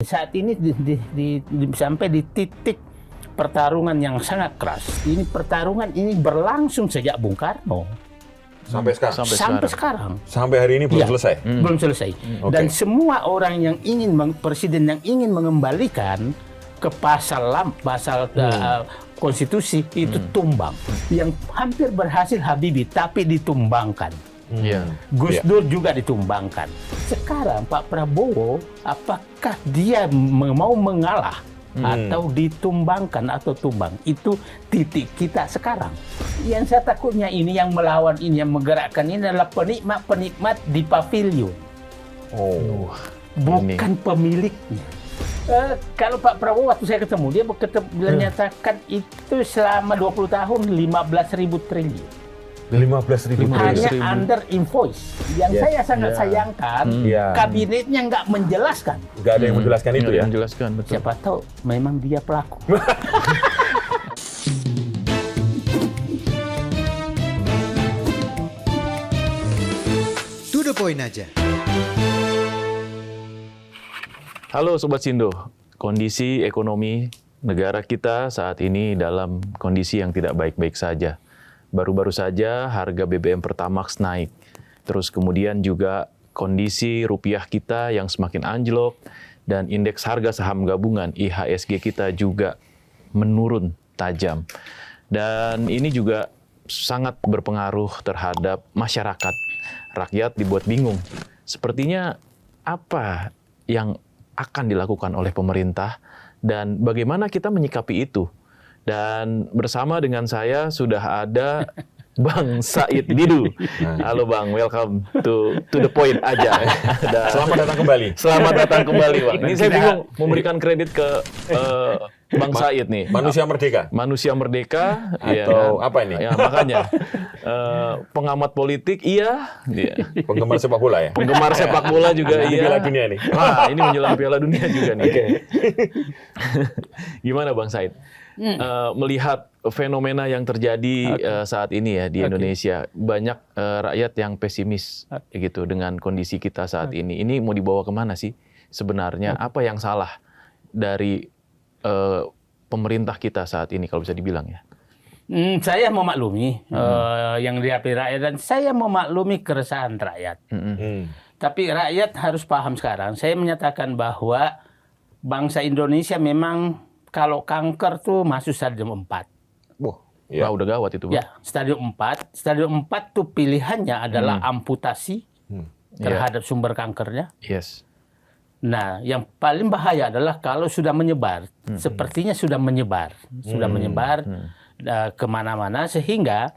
Saat ini sampai di titik pertarungan yang sangat keras. Ini pertarungan ini berlangsung sejak Bung Karno. Sampai sekarang? Sampai sekarang. Sampai hari ini belum selesai? Belum selesai. Okay. Dan semua orang yang ingin, presiden yang ingin mengembalikan ke pasal konstitusi itu tumbang. Yang hampir berhasil Habibie, tapi ditumbangkan. Gus Dur juga ditumbangkan. Sekarang Pak Prabowo, apakah dia mau mengalah atau ditumbangkan atau tumbang? Itu titik kita sekarang. Yang saya takutnya ini yang melawan ini, yang menggerakkan ini adalah penikmat di pavilion. Bukan pemiliknya. Kalau Pak Prabowo waktu saya ketemu, dia menyatakan itu selama 20 tahun 15.000 triliun. 15.000 hanya under invoice. Yang saya sangat sayangkan, kabinetnya nggak menjelaskan. Nggak ada yang menjelaskan itu ya? Menjelaskan, betul. Siapa tahu memang dia pelaku. To the point aja. Halo Sobat Sindo, kondisi ekonomi negara kita saat ini dalam kondisi yang tidak baik-baik saja. Baru-baru saja harga BBM Pertamax naik. Terus kemudian juga kondisi rupiah kita yang semakin anjlok dan indeks harga saham gabungan IHSG kita juga menurun tajam. Dan ini juga sangat berpengaruh terhadap masyarakat. Rakyat dibuat bingung. Sepertinya apa yang akan dilakukan oleh pemerintah dan bagaimana kita menyikapi itu? Dan bersama dengan saya sudah ada Bang Said Didu. Halo Bang, welcome to the point aja. Selamat datang kembali. Selamat datang kembali Bang. Ini saya bingung memberikan kredit ke Bang Said nih. Manusia Merdeka? Manusia Merdeka. Atau apa ini? Ya, makanya. Pengamat politik, iya. Penggemar sepak bola ya? Penggemar sepak bola juga iya. Piala Dunia nih. Wah, ini menjelang Piala Dunia juga nih. Okay. Gimana Bang Said? Melihat fenomena yang terjadi saat ini ya di Indonesia, banyak rakyat yang pesimis gitu dengan kondisi kita saat ini. Ini mau dibawa kemana sih sebenarnya? Apa yang salah dari pemerintah kita saat ini kalau bisa dibilang ya? Saya memaklumi yang dihadapi rakyat dan saya memaklumi keresahan rakyat. Tapi rakyat harus paham sekarang. Saya menyatakan bahwa bangsa Indonesia memang kalau kanker tuh masuk stadium 4. Wah, udah gawat itu, Bang. Ya, stadium 4. Stadium 4 tuh pilihannya adalah amputasi terhadap sumber kankernya. Yes. Nah, yang paling bahaya adalah kalau sudah menyebar. Sepertinya sudah menyebar. Sudah menyebar kemana-mana sehingga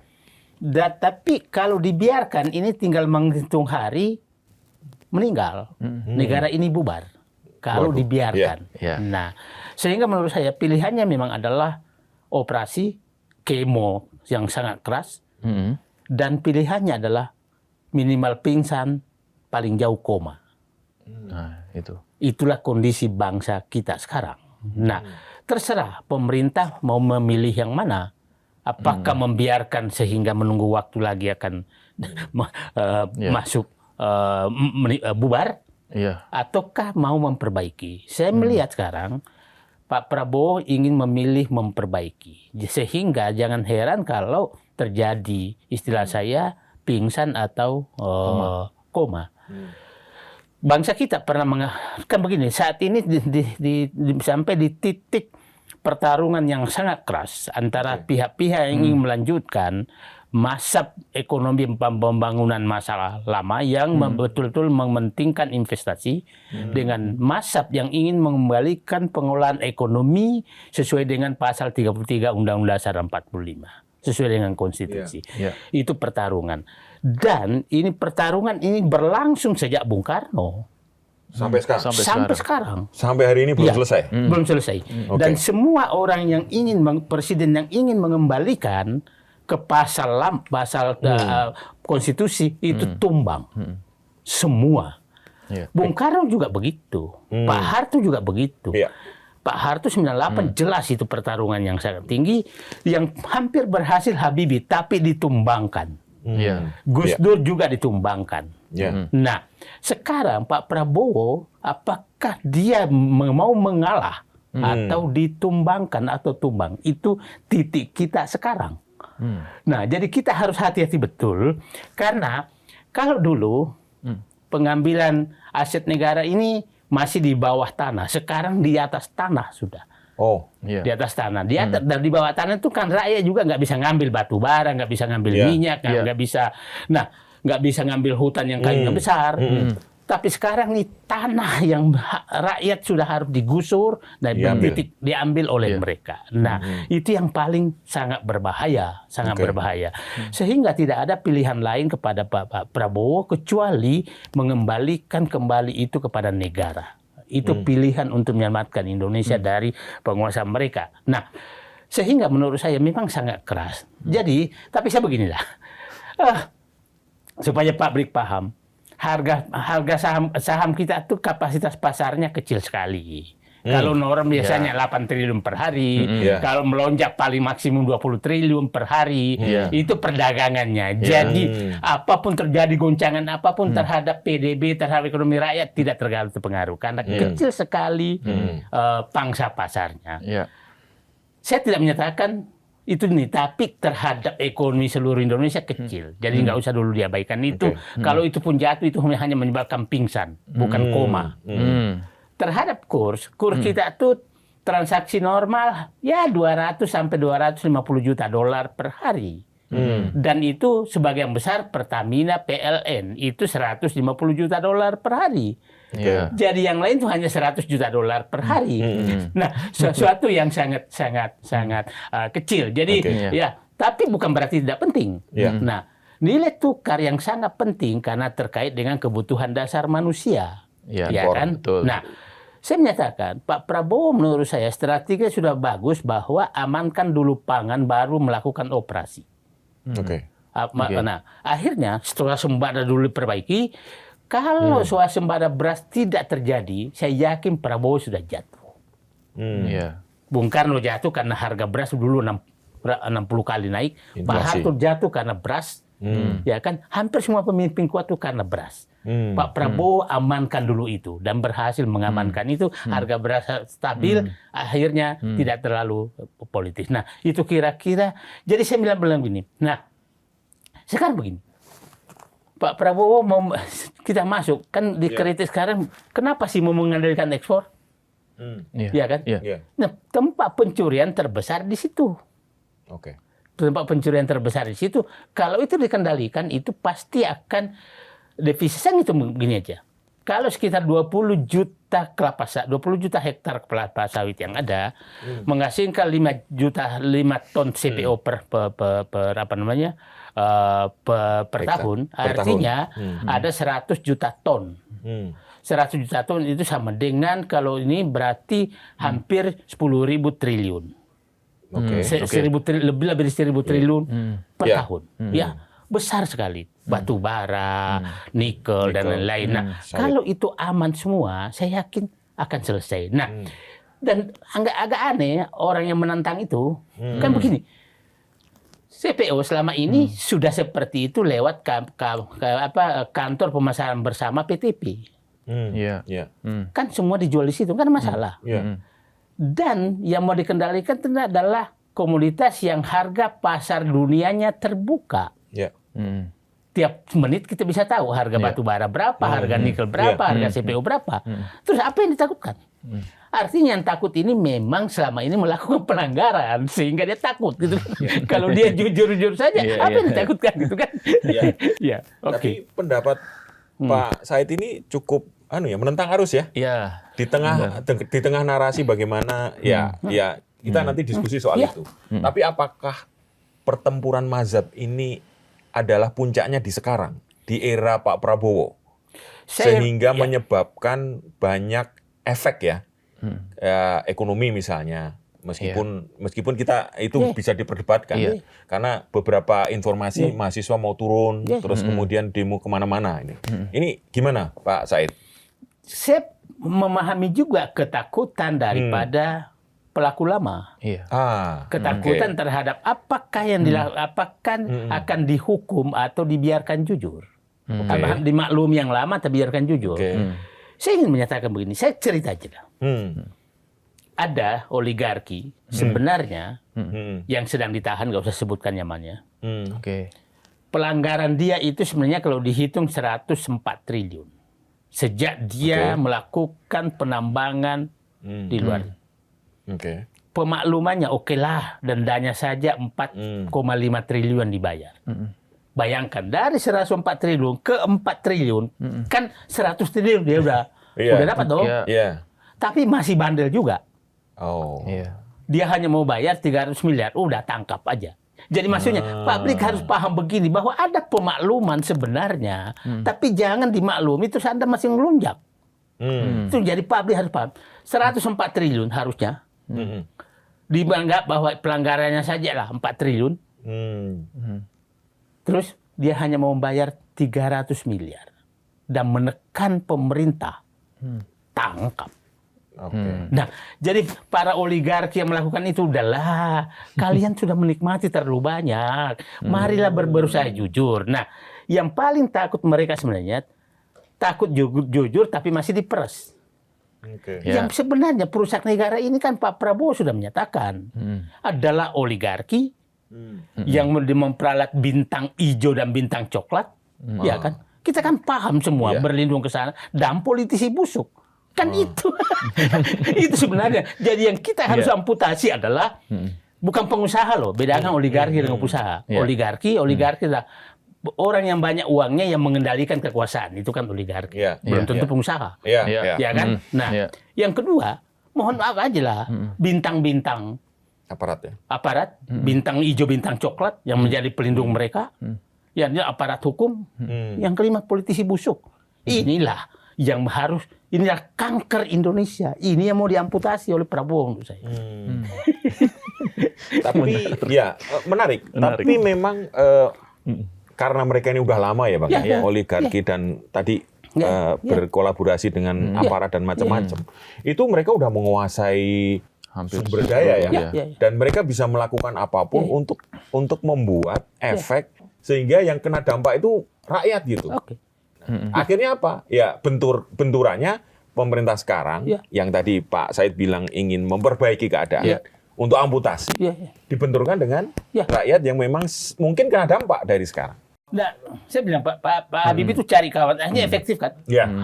tapi kalau dibiarkan ini tinggal menghitung hari meninggal. Negara ini bubar. Kalau dibiarkan. Nah, sehingga menurut saya pilihannya memang adalah operasi kemo yang sangat keras dan pilihannya adalah minimal pingsan, paling jauh koma. Nah, itulah kondisi bangsa kita sekarang. Nah, terserah pemerintah mau memilih yang mana. Apakah membiarkan sehingga menunggu waktu lagi akan masuk bubar? Ataukah mau memperbaiki? Saya melihat sekarang Pak Prabowo ingin memilih memperbaiki. Sehingga jangan heran kalau terjadi istilah saya pingsan atau koma. Bangsa kita pernah kan begini, saat ini sampai di titik pertarungan yang sangat keras antara pihak-pihak yang ingin melanjutkan masa ekonomi pembangunan masa lama yang betul-betul mementingkan investasi dengan masa yang ingin mengembalikan pengelolaan ekonomi sesuai dengan pasal 33 Undang-Undang Dasar 45 sesuai dengan konstitusi. Itu pertarungan. Dan ini pertarungan ini berlangsung sejak Bung Karno. Sampai sekarang? Sampai sekarang. Sampai hari ini belum selesai? Belum selesai. Dan semua orang yang ingin, presiden yang ingin mengembalikan ke pasal konstitusi itu tumbang. Semua. Bung Karno juga begitu. Pak Harto juga begitu. Pak Harto 98 jelas itu pertarungan yang sangat tinggi yang hampir berhasil Habibie tapi ditumbangkan. Gus Dur juga ditumbangkan. Nah, sekarang Pak Prabowo apakah dia mau mengalah atau ditumbangkan atau tumbang? Itu titik kita sekarang. Nah, jadi kita harus hati-hati betul, karena kalau dulu pengambilan aset negara ini masih di bawah tanah, sekarang di atas tanah sudah. Oh, Iya. Di atas tanah, di atas dan di bawah tanah itu kan rakyat juga nggak bisa ngambil batu bara, nggak bisa ngambil minyak, nggak bisa. Nah, nggak bisa ngambil hutan yang kayunya besar. Tapi sekarang nih tanah yang rakyat sudah harus digusur dan diambil oleh mereka. Nah, itu yang paling sangat berbahaya, berbahaya. Sehingga tidak ada pilihan lain kepada Pak Prabowo kecuali mengembalikan kembali itu kepada negara. Itu pilihan untuk menyelamatkan Indonesia dari penguasa mereka. Nah, sehingga menurut saya memang sangat keras. Jadi, tapi saya beginilah. Supaya publik paham, harga saham kita itu kapasitas pasarnya kecil sekali. Kalau norm biasanya 8 triliun per hari, kalau melonjak paling maksimum 20 triliun per hari, itu perdagangannya. Jadi apapun terjadi, goncangan apapun terhadap PDB, terhadap ekonomi rakyat tidak terlalu terpengaruh karena kecil sekali pangsa pasarnya. Saya tidak menyatakan itu nih, tapi terhadap ekonomi seluruh Indonesia kecil. Jadi nggak usah dulu diabaikan itu. Kalau itu pun jatuh, itu hanya menyebabkan pingsan, bukan koma. Terhadap kurs kita tuh transaksi normal ya 200 sampai 250 juta dolar per hari. Dan itu sebagian besar Pertamina, PLN itu 150 juta dolar per hari. Jadi yang lain itu hanya 100 juta dolar per hari. Nah, sesuatu yang sangat kecil. Jadi tapi bukan berarti tidak penting. Nah, nilai tukar yang sangat penting karena terkait dengan kebutuhan dasar manusia. Ya kan? Betul. Nah, saya menyatakan Pak Prabowo menurut saya strateginya sudah bagus bahwa amankan dulu pangan baru melakukan operasi. Nah, akhirnya setelah swasembada dulu diperbaiki, kalau swasembada beras tidak terjadi, saya yakin Prabowo sudah jatuh. Bung Karno jatuh karena harga beras dulu 60 kali naik, Pak Harto jatuh karena beras, ya kan? Hampir semua pemimpin kuat itu karena beras. Pak Prabowo amankan dulu itu dan berhasil mengamankan itu, harga beras stabil, akhirnya tidak terlalu politis. Nah, itu kira-kira. Jadi saya bilang begini. Nah, sekarang begini. Pak Prabowo mau kita masuk kan dikritik sekarang, kenapa sih mau mengendalikan ekspor? Ya kan? Nah, tempat pencurian terbesar di situ. Tempat pencurian terbesar di situ. Kalau itu dikendalikan, itu pasti akan devisa itu begini aja. Kalau sekitar 20 juta hektar kelapa sawit yang ada menghasilkan 5 ton CPO per tahun, artinya ada 100 juta ton. 100 juta ton itu sama dengan kalau ini berarti hampir 10.000 triliun. Lebih dari 1.000 triliun per tahun. Ya, besar sekali. Batu bara, nikel dan lain-lain. Nah, kalau itu aman semua, saya yakin akan selesai. Nah, dan agak aneh orang yang menantang itu kan begini. CPO selama ini sudah seperti itu lewat kantor pemasaran bersama PTP. Kan semua dijual di situ, kan masalah. Dan yang mau dikendalikan itu adalah komoditas yang harga pasar dunianya terbuka. Tiap menit kita bisa tahu harga batu bara berapa, harga nikel berapa, harga CPO berapa. Terus apa yang ditakutkan? Artinya yang takut ini memang selama ini melakukan pelanggaran sehingga dia takut gitu. Kalau dia jujur-jujur saja, apa yang ditakutkan gitu kan? Tapi pendapat Pak Said ini cukup menentang arus ya. Di tengah narasi bagaimana kita nanti diskusi soal itu. Tapi apakah pertempuran mazhab ini adalah puncaknya di sekarang, di era Pak Prabowo, sehingga menyebabkan banyak efek ekonomi misalnya, meskipun kita itu bisa diperdebatkan, karena beberapa informasi mahasiswa mau turun, terus kemudian demo kemana-mana ini gimana Pak Said? Saya memahami juga ketakutan daripada pelaku lama, ketakutan terhadap apakah yang dilakukan akan dihukum atau dibiarkan jujur. Dimaklumi yang lama atau biarkan jujur. Saya ingin menyatakan begini, saya cerita aja lah. Ada oligarki sebenarnya yang sedang ditahan, nggak usah sebutkan namanya. Oke. Pelanggaran dia itu sebenarnya kalau dihitung 104 triliun. Sejak dia melakukan penambangan di luar. Pemaklumannya oke lah, dendanya saja 4,5 triliun dibayar. Bayangkan, dari 104 triliun ke 4 triliun, kan 100 triliun dia udah dapat dong. Tapi masih bandel juga. Dia hanya mau bayar 300 miliar, udah tangkap aja. Jadi maksudnya publik harus paham begini, bahwa ada pemakluman sebenarnya, tapi jangan dimaklumi terus Anda masih ngelunjak. Itu jadi publik harus paham. 104 triliun harusnya dianggap bahwa pelanggarannya saja lah 4 triliun. Terus dia hanya mau membayar 300 miliar dan menekan pemerintah. Tangkap. Nah, jadi para oligarki yang melakukan itu, udahlah, kalian sudah menikmati terlalu banyak. Marilah berusaha jujur. Nah, yang paling takut mereka sebenarnya, takut jujur tapi masih diperes. Yang sebenarnya perusak negara ini kan Pak Prabowo sudah menyatakan adalah oligarki yang memperalat bintang hijau dan bintang coklat, ya kan? Kita kan paham semua berlindung ke sana, dan politisi busuk. Kan itu. Itu sebenarnya. Jadi yang kita harus amputasi adalah bukan pengusaha loh. Bedakan oligarki dengan pengusaha. Oligarki adalah orang yang banyak uangnya yang mengendalikan kekuasaan. Itu kan oligarki. Belum tentu pengusaha. Ya kan? Nah, yang kedua, mohon maaf aja lah, bintang-bintang aparat, bintang hijau, bintang coklat yang menjadi pelindung mereka. Yang aparat hukum. Yang kelima, politisi busuk. Inilah yang harus, inilah kanker Indonesia. Ini yang mau diamputasi oleh Prabowo menurut saya. Tapi menarik. Tapi memang karena mereka ini udah lama ya Bang, oligarki dan tadi berkolaborasi dengan aparat dan macam-macam. Itu mereka udah menguasai sumber daya dan mereka bisa melakukan apapun untuk membuat efek sehingga yang kena dampak itu rakyat gitu. Akhirnya apa? Ya benturannya pemerintah sekarang yang tadi Pak Said bilang ingin memperbaiki keadaan untuk amputasi, dibenturkan dengan rakyat yang memang mungkin kena dampak dari sekarang. Nah, saya bilang Pak Habibie itu cari kawan, hanya efektif kan?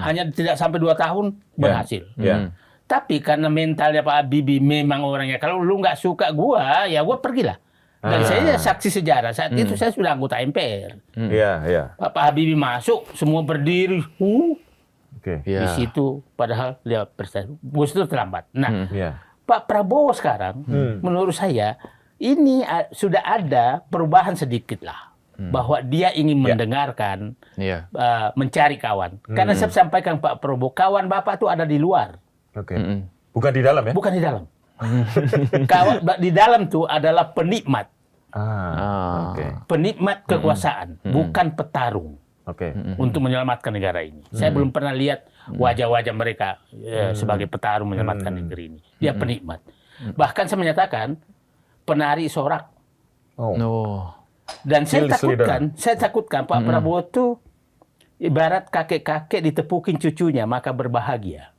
Hanya tidak sampai 2 tahun berhasil. Tapi karena mentalnya Pak Habibie memang orangnya, kalau lu nggak suka gua, ya gua pergilah. Dan saya saksi sejarah, saat itu saya sudah anggota MPR. Pak Habibie masuk, semua berdiri. Di situ, padahal dia Gus Dur terlambat. Nah, Pak Prabowo sekarang, menurut saya, ini sudah ada perubahan sedikit lah. Bahwa dia ingin mendengarkan, mencari kawan. Karena saya sampaikan Pak Prabowo, kawan Bapak itu ada di luar. Bukan di dalam ya? Bukan di dalam. Kawan di dalam tuh adalah penikmat. Penikmat kekuasaan, bukan petarung. Untuk menyelamatkan negara ini. Saya belum pernah lihat wajah-wajah mereka sebagai petarung menyelamatkan negeri ini. Dia penikmat. Bahkan saya menyatakan penari sorak. Dan saya takutkan Pak Prabowo itu ibarat kakek-kakek ditepukin cucunya maka berbahagia.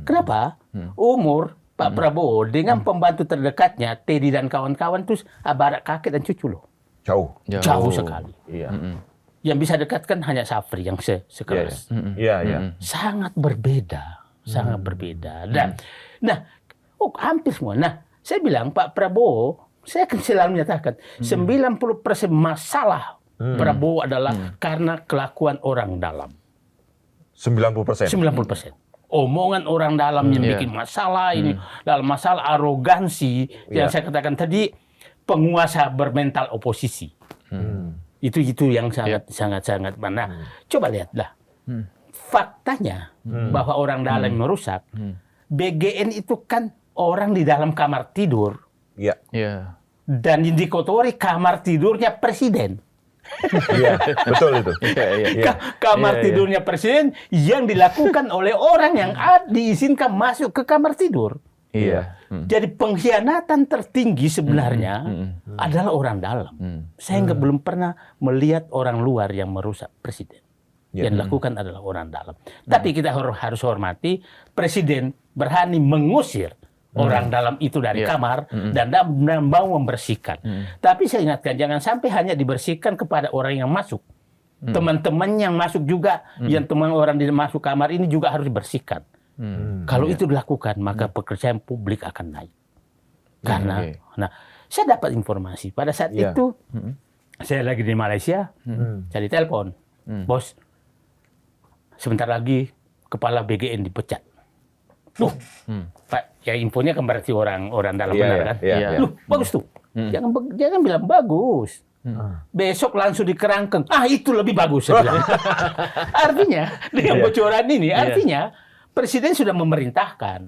Kenapa? Umur Pak Prabowo dengan pembantu terdekatnya Teddy dan kawan-kawan itu ibarat kakek dan cucu loh. Jauh sekali. Yang bisa dekatkan hanya Safri yang sekelas. Sangat berbeda, sangat berbeda. Dan hampir semua. Nah, saya bilang Pak Prabowo, saya akan selalu menyatakan 90% masalah Prabowo adalah karena kelakuan orang dalam. 90%. Omongan orang dalam yang bikin masalah ini, dalam masalah arogansi yang saya katakan tadi, penguasa bermental oposisi. Itu yang sangat mana. Coba lihatlah. Faktanya bahwa orang dalam merusak. BGN itu kan orang di dalam kamar tidur. Dan dikotori kamar tidurnya presiden. Betul itu. Kamar tidurnya presiden yang dilakukan oleh orang yang diizinkan masuk ke kamar tidur. Jadi pengkhianatan tertinggi sebenarnya adalah orang dalam. Saya belum pernah melihat orang luar yang merusak presiden. Yang dilakukan adalah orang dalam. Tapi kita harus hormati Presiden berani mengusir orang dalam itu dari kamar dan mau membersihkan. Tapi saya ingatkan, jangan sampai hanya dibersihkan kepada orang yang masuk. Teman-teman yang masuk juga, yang teman orang di masuk kamar ini juga harus dibersihkan. Kalau itu dilakukan, maka kepercayaan publik akan naik. Karena, nah, saya dapat informasi pada saat itu, saya lagi di Malaysia, saya ditelepon, bos, sebentar lagi kepala BGN dipecat. Loh, Pak, ya infonya kan berarti orang dalam benar kan? Loh, bagus tuh. Jangan bilang bagus. Besok langsung dikerangkeng. Itu lebih bagus. Saya bilang. Artinya dengan bocoran ini, artinya Presiden sudah memerintahkan,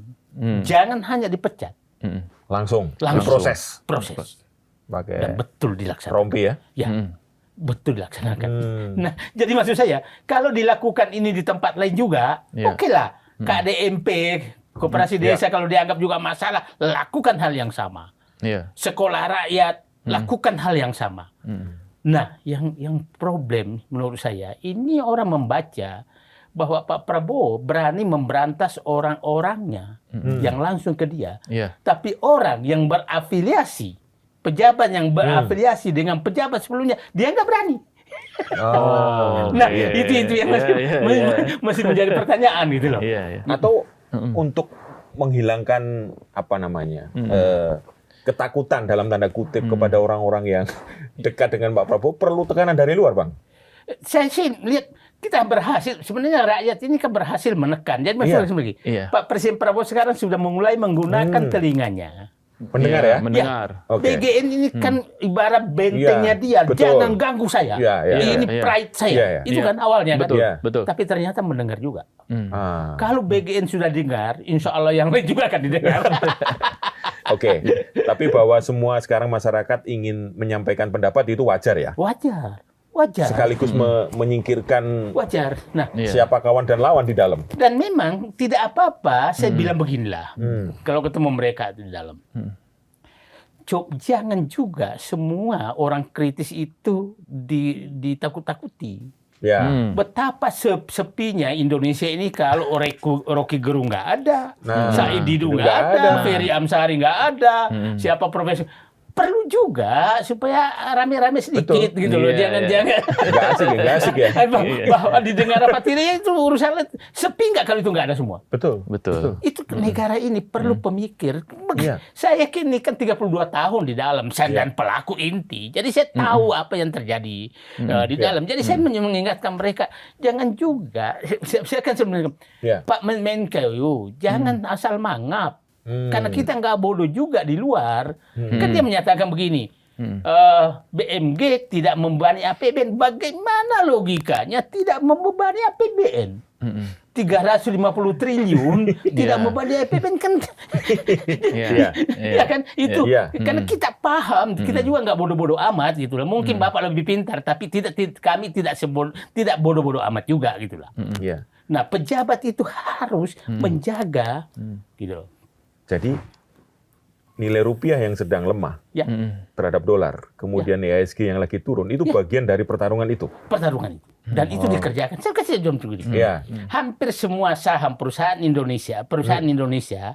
jangan hanya dipecat, langsung. proses. Pakai Dan betul dilaksanakan. rompi ya? Ya, betul dilaksanakan. Nah, jadi maksud saya, kalau dilakukan ini di tempat lain juga, oke lah. KDMP, Koperasi Desa kalau dianggap juga masalah, lakukan hal yang sama. Sekolah rakyat, lakukan hal yang sama. Nah, yang problem menurut saya, ini orang membaca bahwa Pak Prabowo berani memberantas orang-orangnya yang langsung ke dia. Tapi orang yang berafiliasi, pejabat yang berafiliasi dengan pejabat sebelumnya, dia nggak berani. Itu yang masih menjadi pertanyaan gitu loh. Atau untuk menghilangkan ketakutan dalam tanda kutip kepada orang-orang yang dekat dengan Pak Prabowo, perlu tekanan dari luar, Bang? Saya sih lihat kita berhasil, sebenarnya rakyat ini kan berhasil menekan. Jadi maksudnya begini, Pak Presiden Prabowo sekarang sudah mulai menggunakan telinganya. Mendengar ya? Mendengar. BGN ini kan ibarat bentengnya dia. Betul. Jangan ganggu saya. Ini pride saya. Itu kan awalnya kan. Betul. Tapi ternyata mendengar juga. Kalau BGN sudah dengar, insya Allah yang lain juga akan didengar. Oke. Tapi bahwa semua sekarang masyarakat ingin menyampaikan pendapat itu wajar ya? Wajar. Sekaligus menyingkirkan Nah, siapa kawan dan lawan di dalam. Dan memang tidak apa-apa, saya bilang beginilah. Kalau ketemu mereka di dalam. Jangan juga semua orang kritis itu ditakut-takuti. Betapa sepinya Indonesia ini kalau Rocky Gerung nggak ada, Said Didu nggak ada, Ferry Amsari nggak ada, siapa profesor. Perlu juga supaya rame-rame sedikit gitu loh. Jangan-jangan. Nggak asik ya. Bahwa didengar apa tidak itu urusan sepi nggak kalau itu nggak ada semua. Betul. Itu negara ini perlu pemikir. Saya yakin ini kan 32 tahun di dalam dan pelaku inti. Jadi saya tahu apa yang terjadi di dalam. Jadi saya mengingatkan mereka jangan juga. Saya kan sebenarnya Pak Menkeu jangan asal mangap. Karena kita nggak bodoh juga di luar. Kan dia menyatakan begini, BMG tidak membebani APBN. Bagaimana logikanya tidak membebani APBN? 350 triliun tidak membebani APBN kan? Ya kan itu. Karena kita paham, kita juga nggak bodoh-bodoh amat gitu lah. Mungkin Bapak lebih pintar, tapi kami tidak bodoh-bodoh amat juga gitu lah. Nah, pejabat itu harus menjaga gitu loh. Jadi nilai rupiah yang sedang lemah terhadap dolar, kemudian IHSG yang lagi turun, itu bagian dari pertarungan itu. Dan itu dikerjakan. Saya kasih contoh begini. Hampir semua saham perusahaan Indonesia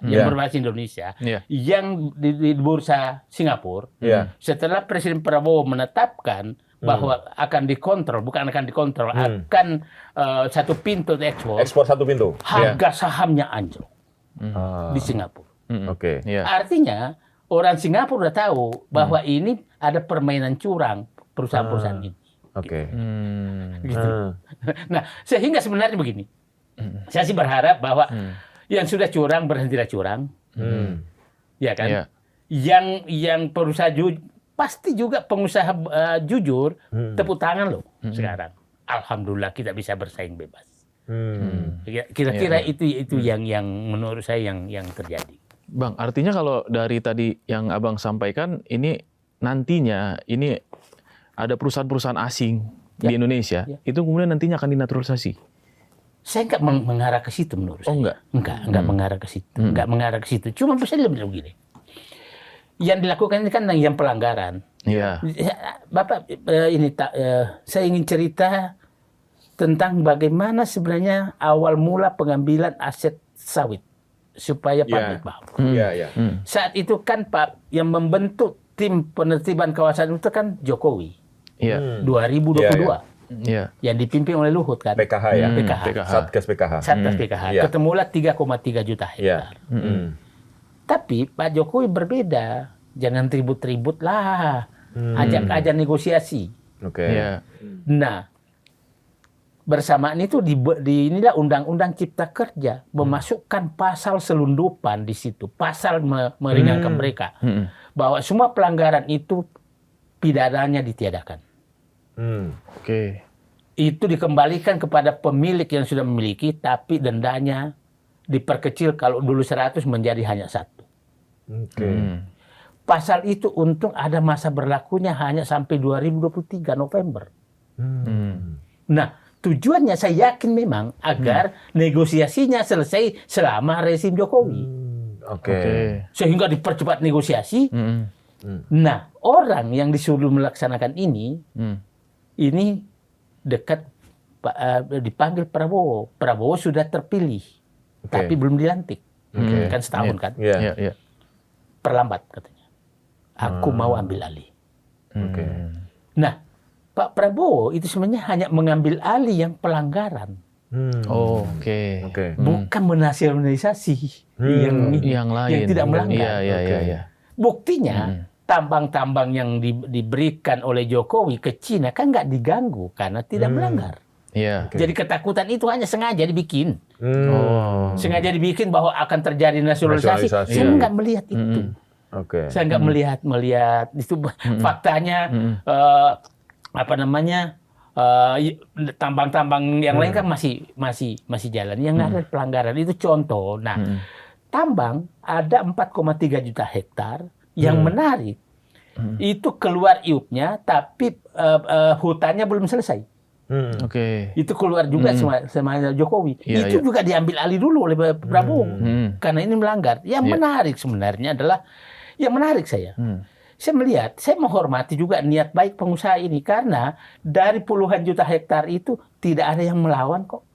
yang berbasis Indonesia, yang di bursa Singapura, setelah Presiden Prabowo menetapkan bahwa akan dikontrol, akan satu pintu ekspor satu pintu. Harga sahamnya anjlok di Singapura. Artinya orang Singapura udah tahu bahwa ini ada permainan curang perusahaan-perusahaan ini. Gitu. Nah, sehingga sebenarnya begini. Saya sih berharap bahwa yang sudah curang berhentilah curang. Ya kan? Yang perusahaan pasti juga pengusaha jujur, tepuk tangan loh sekarang. Alhamdulillah kita bisa bersaing bebas. Kira-kira itu yang menurut saya yang terjadi. Bang, artinya kalau dari tadi yang Abang sampaikan, ini nantinya ini ada perusahaan-perusahaan asing di Indonesia, itu kemudian nantinya akan dinaturalisasi. Saya nggak mengarah ke situ menurut saya. Enggak mengarah ke situ. Enggak mengarah ke situ. Cuma saya bilang begini. Yang dilakukan ini kan yang pelanggaran. Bapak, saya ingin cerita tentang bagaimana sebenarnya awal mula pengambilan aset sawit supaya publik paham. Saat itu kan Pak yang membentuk tim penertiban kawasan itu kan Jokowi. 2022. Yang dipimpin oleh Luhut kan. PKH ya. PKH. Satgas PKH. Satgas PKH. Ketemulah 3,3 juta hektar. Tapi Pak Jokowi berbeda. Jangan ribut-ribut lah. Ajak aja negosiasi. Nah, bersamaan itu inilah Undang-Undang Cipta Kerja memasukkan pasal selundupan di situ, pasal meringankan mereka, bahwa semua pelanggaran itu pidananya ditiadakan. Itu dikembalikan kepada pemilik yang sudah memiliki, tapi dendanya diperkecil kalau dulu 100 menjadi hanya 1. Pasal itu untung ada masa berlakunya hanya sampai 2023 November. Nah, tujuannya saya yakin memang agar negosiasinya selesai selama rezim Jokowi. Sehingga dipercepat negosiasi. Nah, orang yang disuruh melaksanakan ini dekat dipanggil Prabowo. Prabowo sudah terpilih, tapi belum dilantik. Kan setahun kan. Perlambat katanya. Aku mau ambil alih. Nah, Pak Prabowo itu sebenarnya hanya mengambil alih yang pelanggaran. Bukan menasionalisasi yang lain. Yang tidak melanggar. Buktinya, tambang-tambang yang diberikan oleh Jokowi ke Cina kan nggak diganggu karena tidak melanggar. Jadi ketakutan itu hanya sengaja dibikin. Sengaja dibikin bahwa akan terjadi nasionalisasi. Saya nggak melihat itu. Saya nggak melihat itu faktanya. Tambang-tambang yang lain kan masih jalan. Yang ada pelanggaran itu contoh. Nah, tambang ada 4,3 juta hektar. Yang menarik itu keluar IUP-nya, tapi hutannya belum selesai. Itu keluar juga sama Jokowi. Itu juga diambil alih dulu oleh Prabowo karena ini melanggar. Yang menarik sebenarnya adalah saya melihat, saya menghormati juga niat baik pengusaha ini karena dari puluhan juta hektar itu tidak ada yang melawan kok.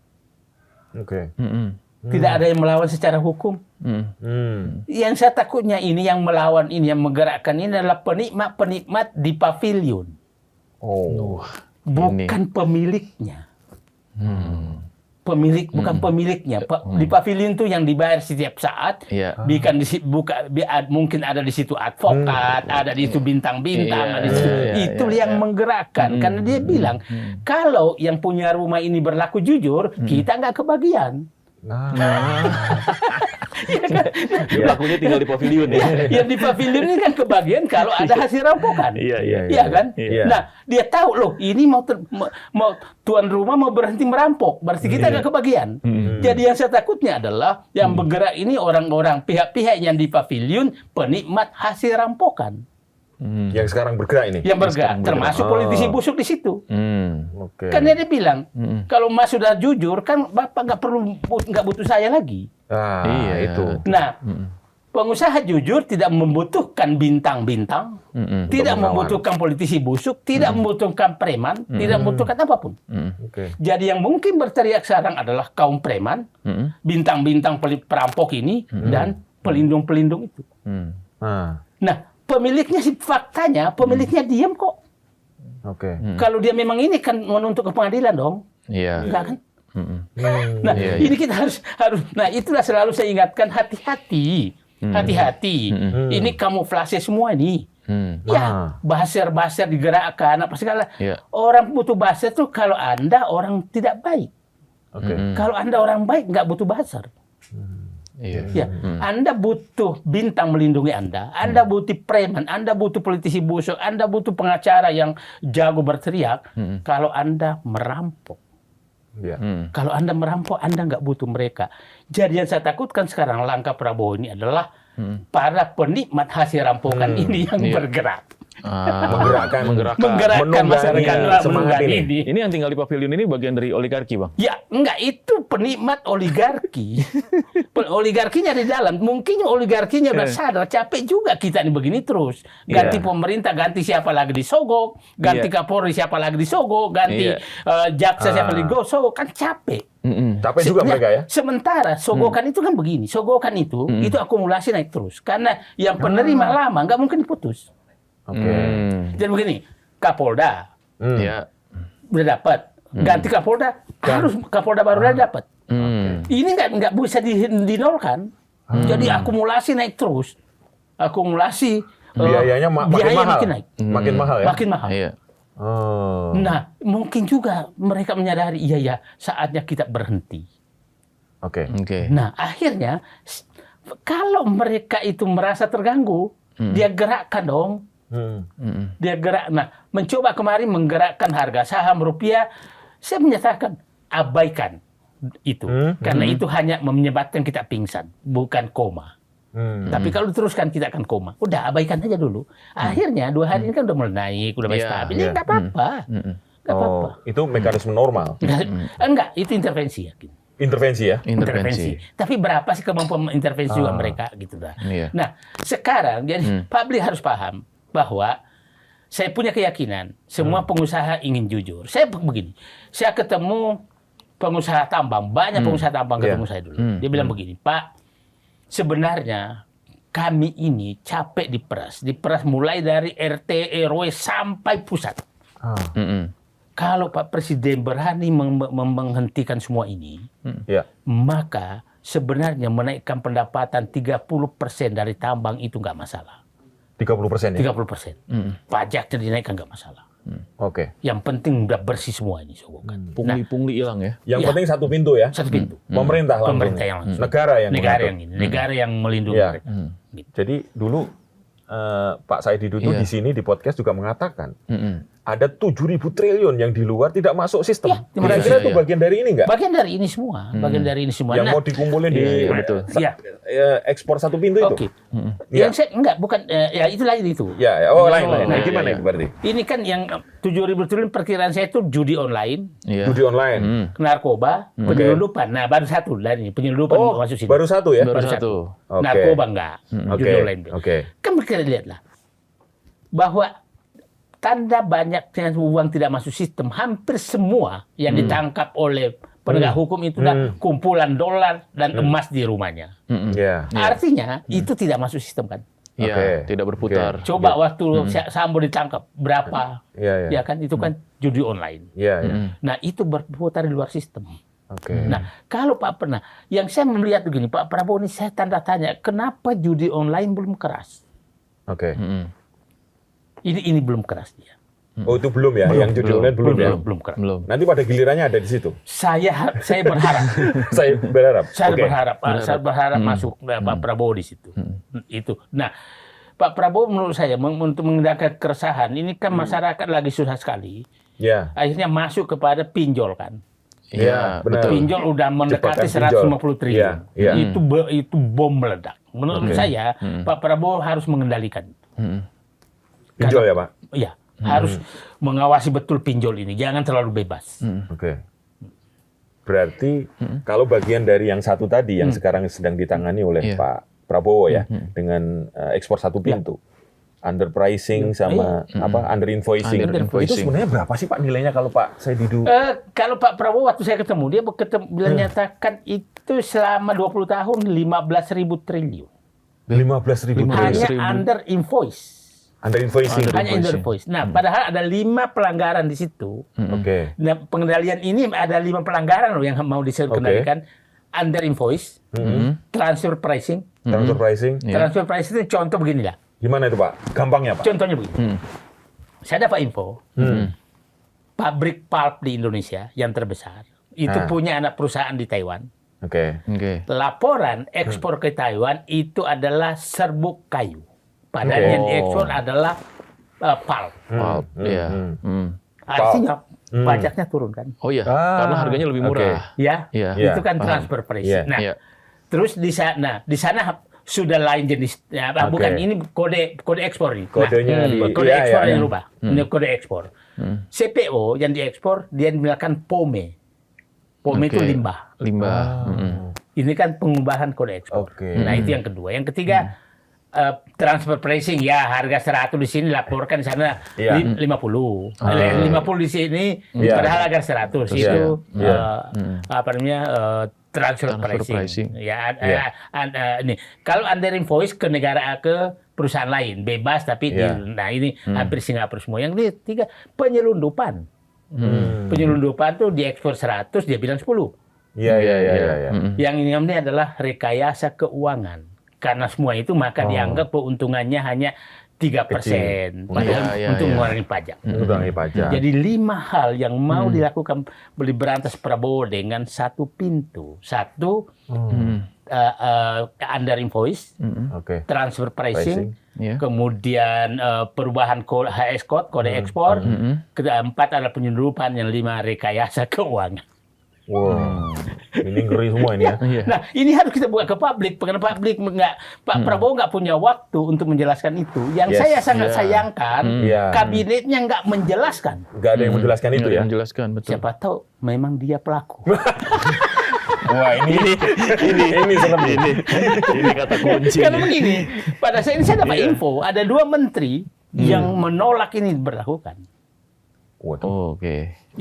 Tidak ada yang melawan secara hukum. Yang saya takutnya ini yang melawan ini, yang menggerakkan ini adalah penikmat di pavilion. Bukan pemiliknya. Bukan pemiliknya. Di pavilion itu yang dibayar setiap saat. Mungkin ada di situ advokat, ada di situ bintang-bintang, itu yang menggerakkan. Karena dia bilang, kalau yang punya rumah ini berlaku jujur, kita nggak kebagian. Lakunya tinggal di pavilion ya. Yang di pavilion ini kan kebagian kalau ada hasil rampokan. Iya kan? Nah, dia tahu loh, ini mau tuan rumah mau berhenti merampok, berarti kita nggak kebagian. Jadi yang saya takutnya adalah yang bergerak ini orang-orang pihak-pihak yang di pavilion penikmat hasil rampokan. Yang sekarang bergerak ini? Yang bergerak, termasuk politisi busuk di situ. Karena dia bilang, kalau Mas sudah jujur, kan Bapak nggak butuh saya lagi. Itu. Nah, pengusaha jujur tidak membutuhkan bintang-bintang, tidak membutuhkan politisi busuk, tidak membutuhkan preman, tidak membutuhkan apapun. Jadi yang mungkin berteriak sekarang adalah kaum preman, bintang-bintang perampok ini, dan pelindung-pelindung itu. Nah, pemiliknya faktanya, pemiliknya diam kok. Kalau dia memang ini kan menuntut ke pengadilan dong. Enggak kan? Nah, ini kita harus. Nah, itulah selalu saya ingatkan, hati-hati. Ini kamuflase semua ini. Buzzer digerakkan apa segala. Orang butuh buzzer tuh kalau Anda orang tidak baik. Kalau Anda orang baik nggak butuh buzzer. Anda butuh bintang melindungi Anda butuh preman, Anda butuh politisi busuk, Anda butuh pengacara yang jago berteriak. Kalau Anda merampok, kalau Anda merampok, Anda nggak butuh mereka. Jadi yang saya takutkan sekarang langkah Prabowo ini adalah para penikmat hasil rampokan ini yang bergerak. menggerakkan masyarakat semangat ini. Ini yang tinggal di pavilion ini bagian dari oligarki, Bang? Ya, enggak, itu penikmat oligarki. Oligarkinya di dalam. Mungkin oligarkinya udah sadar, capek juga kita ini begini terus. Ganti pemerintah, ganti siapa lagi disogok, ganti Kapolri siapa lagi disogok, ganti jaksa siapa lagi disogok, kan capek. Capek juga mereka ya. Sementara sogokan itu kan begini, sogokan itu akumulasi naik terus. Karena yang penerima lama nggak mungkin diputus. Jadi begini, Kapolda udah dapat, ganti Kapolda harus Kapolda baru dapat. Ini nggak bisa dinolkan. Jadi akumulasi naik terus, akumulasi biayanya makin mahal. Makin naik. Makin mahal. Iya. Nah, mungkin juga mereka menyadari iya saatnya kita berhenti. Nah, akhirnya kalau mereka itu merasa terganggu, dia gerakkan dong. Dia gerak. Nah, mencoba kemarin menggerakkan harga saham rupiah, saya menyatakan abaikan itu, karena itu hanya menyebabkan kita pingsan, bukan koma. Tapi kalau diteruskan kita akan koma. Udah abaikan aja dulu. Akhirnya 2 hari ini kan udah mulai naik, udah mulai stabil. Ini nggak apa-apa. Nggak apa-apa. Itu mekanisme normal. Enggak, itu intervensi yakin. Intervensi ya? Intervensi. Tapi berapa sih kemampuan intervensi juga mereka gitu dah. Nah, sekarang jadi publik harus paham bahwa saya punya keyakinan semua pengusaha ingin jujur. Saya begini, saya ketemu pengusaha tambang, banyak pengusaha tambang ketemu saya dulu. Dia bilang begini, Pak, sebenarnya kami ini capek diperas mulai dari RT, RW sampai pusat. Kalau Pak Presiden berani menghentikan semua ini, maka sebenarnya menaikkan pendapatan 30% dari tambang itu nggak masalah. 30% ya? 30%. Pajaknya dinaikkan nggak masalah. Yang penting udah bersih semua ini sogokan. Pungli hilang ya. Yang penting satu pintu ya. Satu pintu. Pemerintah yang langsung. Negara yang melindungi mereka. Jadi dulu Pak Said Didu di sini di podcast juga mengatakan ada 7.000 triliun yang di luar tidak masuk sistem. Kira-kira itu bagian dari ini nggak? Bagian dari ini semua. Yang mau dikumpulin di ekspor satu pintu itu. Yang saya enggak, bukan ya itu lain itu. Lain. Nah, gimana berarti? Ini kan yang 7.000 triliun perkiraan saya itu judi online. Judi online. Narkoba, penyelundupan. Nah, baru satu lain ini, penyelundupan masuk sini. Baru satu ya? Baru satu. Narkoba enggak. Judi online. Kan kita lihatlah bahwa tanda banyaknya uang tidak masuk sistem, hampir semua yang ditangkap oleh penegak hukum itu kumpulan dolar dan emas di rumahnya. Artinya itu tidak masuk sistem kan? Tidak berputar. Coba waktu Sambo ditangkap berapa? Ya kan itu kan judi online. Nah itu berputar di luar sistem. Nah kalau Pak pernah, yang saya melihat begini, Pak Prabowo ini saya tanda tanya, kenapa judi online belum keras? Ini belum keras dia. Oh itu belum ya? Yang judi online belum keras. Nanti pada gilirannya ada di situ. Saya berharap. Saya berharap masuk Pak Prabowo di situ. Itu. Nah, Pak Prabowo menurut saya untuk menghindari keresahan, ini kan masyarakat lagi susah sekali. Akhirnya masuk kepada pinjol kan. Benar. Pinjol udah mendekati 150 triliun. Itu bom meledak. Menurut saya Pak Prabowo harus mengendalikan. Pinjol ya Pak? Iya, harus mengawasi betul pinjol ini, jangan terlalu bebas. Berarti kalau bagian dari yang satu tadi yang sekarang sedang ditangani oleh Pak Prabowo ya, dengan ekspor satu pintu, underpricing sama under invoicing. Itu sebenarnya berapa sih Pak nilainya kalau Pak Said Didu? Kalau Pak Prabowo waktu saya ketemu dia menyatakan itu selama 20 tahun 15.000 triliun. 15.000 triliun. Hanya under invoice. Under invoicing. Hanya under invoice. Nah, padahal ada 5 pelanggaran di situ. Nah, pengendalian ini ada 5 pelanggaran loh yang mau dikendalikan. Under invoice, transfer pricing. Transfer pricing. Transfer pricing itu contoh beginilah. Gimana itu Pak? Gampangnya Pak? Contohnya begini. Saya dapat info. Pabrik pulp di Indonesia yang terbesar itu punya anak perusahaan di Taiwan. Laporan ekspor ke Taiwan itu adalah serbuk kayu. Padahal yang diekspor adalah pulp. Artinya pajaknya turun kan? Oh iya, karena harganya lebih murah. Itu kan transfer price. Nah, terus di sana sudah lain jenis. Ya, bukan ini kode ekspor ini. Kodenya kode ekspor yang dirubah. Ini kode ekspor. CPO yang diekspor dia dinamakan POME. POME itu limbah. Ini kan pengubahan kode ekspor. Nah, itu yang kedua. Yang ketiga transfer pricing, ya harga 100 di sini laporkan di sana 50. 50 di sini padahal harga 100 itu apa namanya transfer pricing. Ya, ini kalau under invoice ke negara ke perusahaan lain bebas tapi nah ini hampir Singapura semua. Yang ketiga penyelundupan. Penyelundupan tuh diekspor 100 dia bilang 10. Iya. Yang ini adalah rekayasa keuangan. Karena semua itu maka dianggap keuntungannya hanya 3%. Padahal untuk mengurangi pajak. Jadi 5 hal yang mau dilakukan berantas Prabowo dengan satu pintu. Satu, under invoice, transfer pricing, kemudian perubahan HS code, kode ekspor, keempat adalah penyelundupan, yang 5 rekayasa keuangan. Wow, ini ngeri semua ini ya. Nah, ini harus kita buka ke publik, karena publik Pak Prabowo nggak punya waktu untuk menjelaskan itu. Yang saya sangat sayangkan, kabinetnya nggak menjelaskan. Nggak ada yang menjelaskan itu ya. Menjelaskan, betul. Siapa tahu memang dia pelaku. Wah, ini serem ini kata kunci. Karena begini, pada saat ini saya dapat info ada 2 menteri yang menolak ini diberlakukan.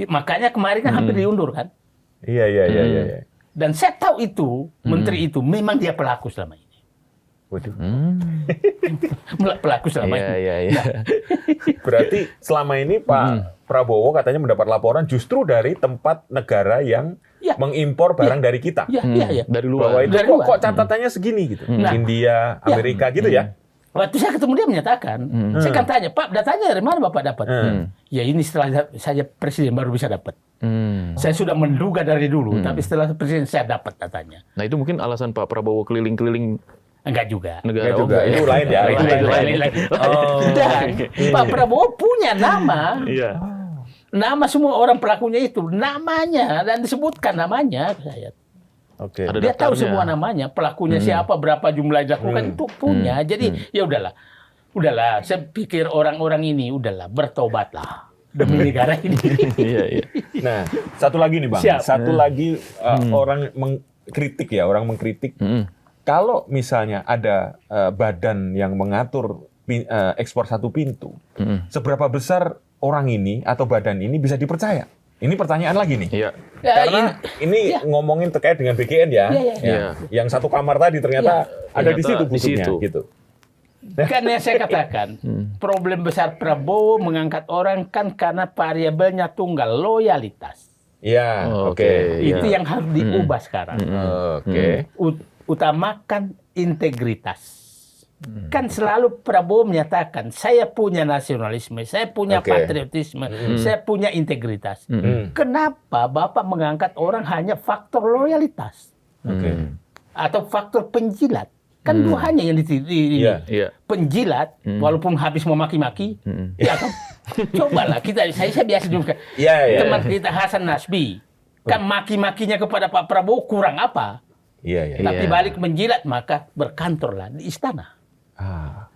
Makanya kemarin kan hampir diundur kan. Iya. Dan saya tahu itu menteri itu memang dia pelaku selama ini. Pelaku selama ini. Iya. Berarti selama ini Pak Prabowo katanya mendapat laporan justru dari tempat negara yang mengimpor barang dari kita. Iya. Dari luar. Bahwa itu kok catatannya segini gitu. India, Amerika gitu ya. Waktu saya ketemu dia menyatakan, saya kan tanya, Pak, datanya dari mana Bapak dapat? Ya ini setelah saya presiden baru bisa dapat. Saya sudah menduga dari dulu, tapi setelah presiden saya dapat datanya. Nah itu mungkin alasan Pak Prabowo keliling-keliling. Enggak juga. Negara itu lain ya. Lain. Dan Pak Prabowo punya nama. Nama semua orang pelakunya itu, namanya dan disebutkan namanya saya. Dia tahu semua namanya, pelakunya siapa, berapa jumlah yang dilakukan itu punya. Jadi ya udahlah. Saya pikir orang-orang ini udahlah bertobatlah demi negara ini. Nah, satu lagi nih Bang, satu lagi orang mengkritik. Kalau misalnya ada badan yang mengatur ekspor satu pintu, seberapa besar orang ini atau badan ini bisa dipercaya? Ini pertanyaan lagi nih. Karena ini ngomongin terkait dengan BGN ya. Yang satu kamar tadi ternyata ada di situ butuhnya gitu. Kan yang saya katakan, problem besar Prabowo mengangkat orang kan karena variabelnya tunggal, loyalitas. Itu yang harus diubah sekarang. Utamakan integritas. Kan selalu Prabowo menyatakan, saya punya nasionalisme, saya punya patriotisme, saya punya integritas. Kenapa Bapak mengangkat orang hanya faktor loyalitas? Atau faktor penjilat? Kan dua hanya yang penjilat, walaupun habis memaki-maki, ya kan? Cobalah saya biasa juga. Teman kita Hasan Nasbi, kan maki-makinya kepada Pak Prabowo kurang apa? Tapi balik menjilat, maka berkantorlah di istana.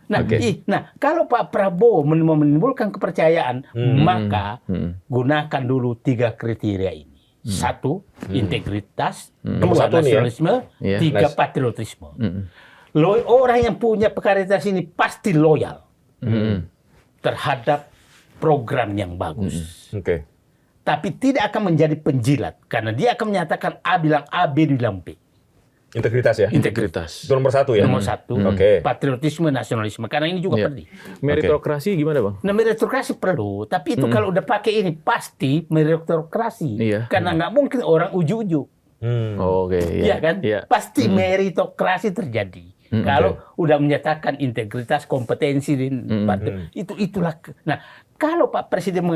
Nah, kalau Pak Prabowo menimbulkan kepercayaan, maka gunakan dulu 3 kriteria ini. 1, integritas. 2, nasionalisme. 3, patriotisme. Orang yang punya pekaritas ini pasti loyal terhadap program yang bagus. Tapi tidak akan menjadi penjilat, karena dia akan menyatakan A bilang A, B bilang B. Integritas ya? Integritas. Itu nomor 1 ya? Nomor 1. Patriotisme, nasionalisme. Karena ini juga penting. Meritokrasi gimana Bang? Nah, meritokrasi perlu. Tapi itu kalau udah pakai ini, pasti meritokrasi. Karena nggak mungkin orang uju-uju. Iya kan? Pasti meritokrasi terjadi. Kalau udah menyatakan integritas, kompetensi, itulah. Nah, kalau Pak Presiden